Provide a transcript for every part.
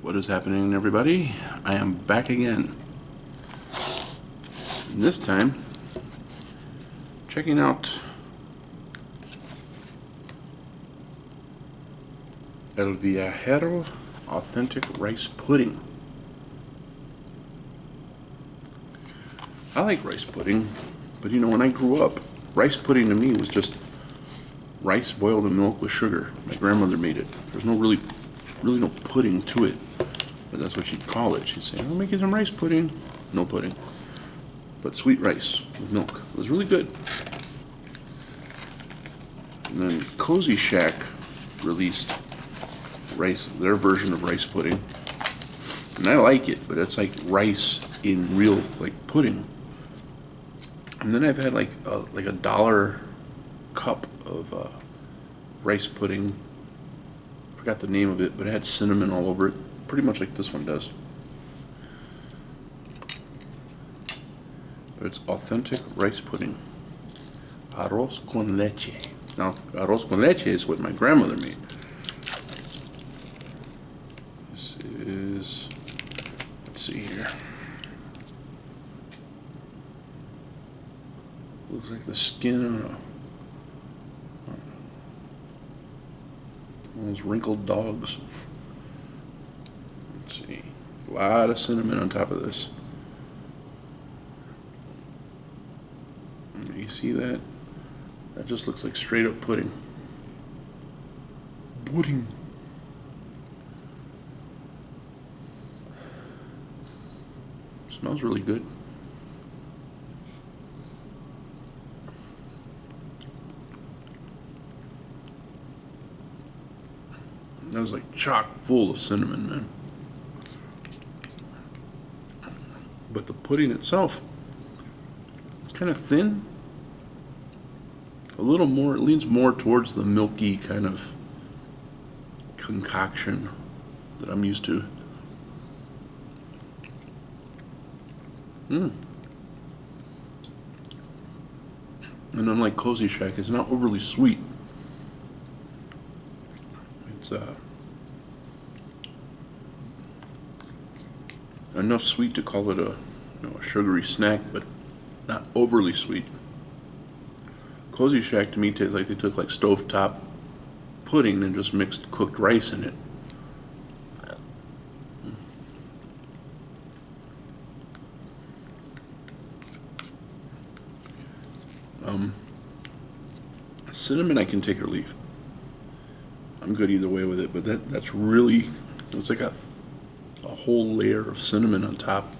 What is happening, everybody? I am back again. And this time, checking out El Viajero Authentic Rice Pudding. I like rice pudding, but when I grew up, rice pudding to me was just rice boiled in milk with sugar. My grandmother made it. There's no really no pudding to it, but that's what she'd call it. She'd say, "I'll make you some rice pudding." No pudding, but sweet rice with milk. It was really good. And then Cozy Shack released their version of rice pudding, and I like it, but it's like rice in real pudding. And then I've had like a $1 cup of rice pudding. Forgot the name of it, but it had cinnamon all over it, pretty much like this one does. But it's authentic rice pudding. Arroz con leche. Now, arroz con leche is what my grandmother made. This is, let's see here. Looks like the skin on one of those wrinkled dogs. Let's see. A lot of cinnamon on top of this. You see that? That just looks like straight up pudding. Pudding. Smells really good. That was like chock full of cinnamon, man. But the pudding itself, it's kind of thin. A little more, it leans more towards the milky kind of concoction that I'm used to. And unlike Cozy Shack, it's not overly sweet. It's enough sweet to call it a sugary snack, but not overly sweet. Cozy Shack to me tastes like they took stovetop pudding and just mixed cooked rice in it. Cinnamon I can take or leave. I'm good either way with it, but that's really, it's like a whole layer of cinnamon on top,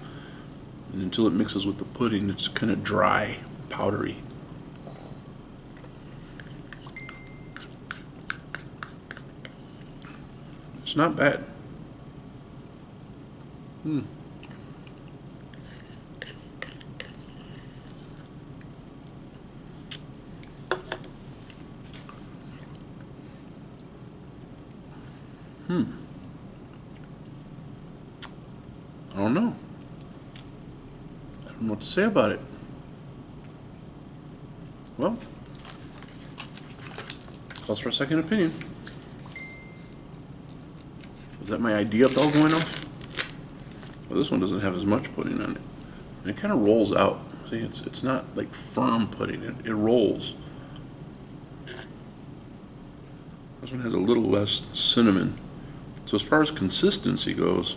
and until it mixes with the pudding, it's kind of dry, powdery. It's not bad. I don't know. I don't know what to say about it. Well, calls for a second opinion. Was that my idea bell going off? Well, this one doesn't have as much pudding on it. And it kind of rolls out. See, it's not like firm pudding. It rolls. This one has a little less cinnamon. So as far as consistency goes,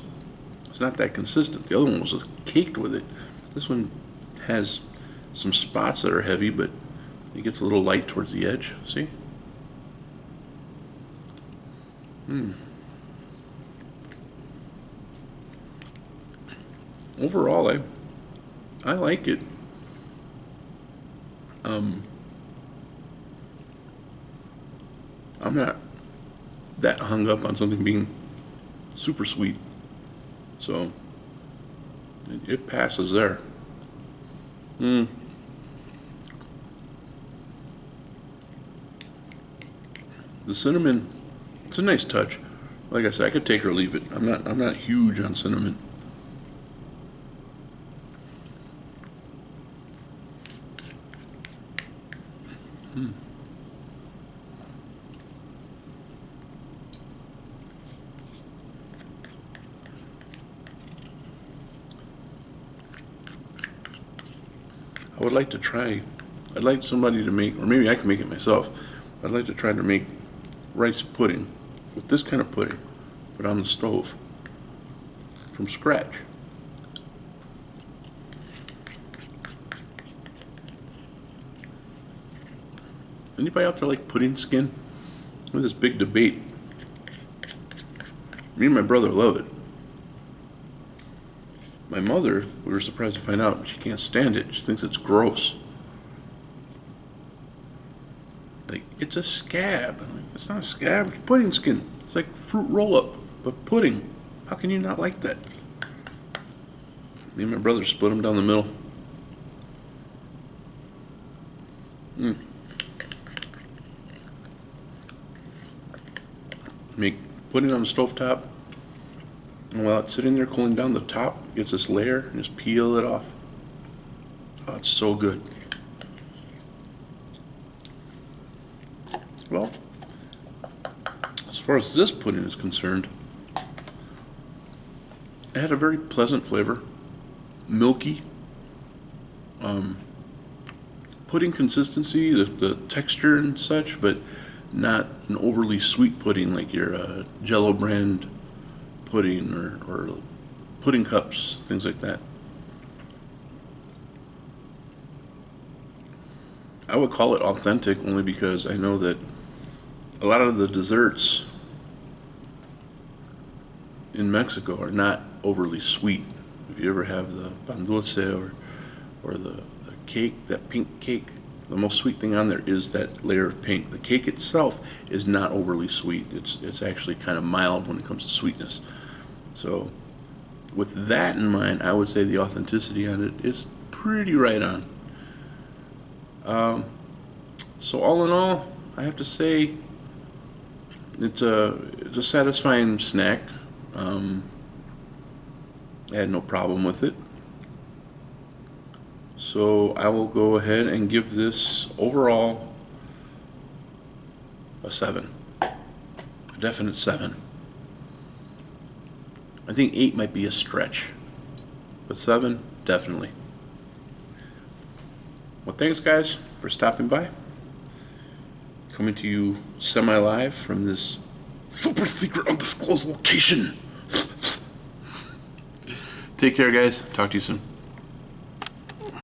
it's not that consistent. The other one was just caked with it. This one has some spots that are heavy, but it gets a little light towards the edge. See? Overall, I like it. I'm not that hung up on something being super sweet, so it passes there. The cinnamon, it's a nice touch. Like I said, I could take or leave it. I'm not huge on cinnamon. would like to try, I'd like somebody to make, or maybe I can make it myself. I'd like to try to make rice pudding with this kind of pudding, but on the stove from scratch. Anybody out there like pudding skin? With this big debate. Me and my brother love it. My mother, we were surprised to find out she can't stand it. She thinks it's gross. Like, it's a scab. I'm like, it's not a scab, it's pudding skin. It's like fruit roll-up, but pudding. How can you not like that? Me and my brother split them down the middle. Make pudding on the stovetop, and while it's sitting there cooling down, the top gets this layer, and just peel it off. Oh, it's so good. Well, as far as this pudding is concerned, it had a very pleasant flavor, milky, pudding consistency, the texture and such, but not an overly sweet pudding like your Jello brand pudding or pudding cups, things like that. I would call it authentic only because I know that a lot of the desserts in Mexico are not overly sweet. If you ever have the pan dulce or the cake, that pink cake, the most sweet thing on there is that layer of pink. The cake itself is not overly sweet. It's actually kind of mild when it comes to sweetness. So with that in mind, I would say the authenticity on it is pretty right on. So all in all, I have to say it's a satisfying snack. I had no problem with it. So I will go ahead and give this overall a 7. A definite 7. I think 8 might be a stretch, but 7, definitely. Well, thanks guys for stopping by. Coming to you semi-live from this super secret undisclosed location. Take care guys. Talk to you soon.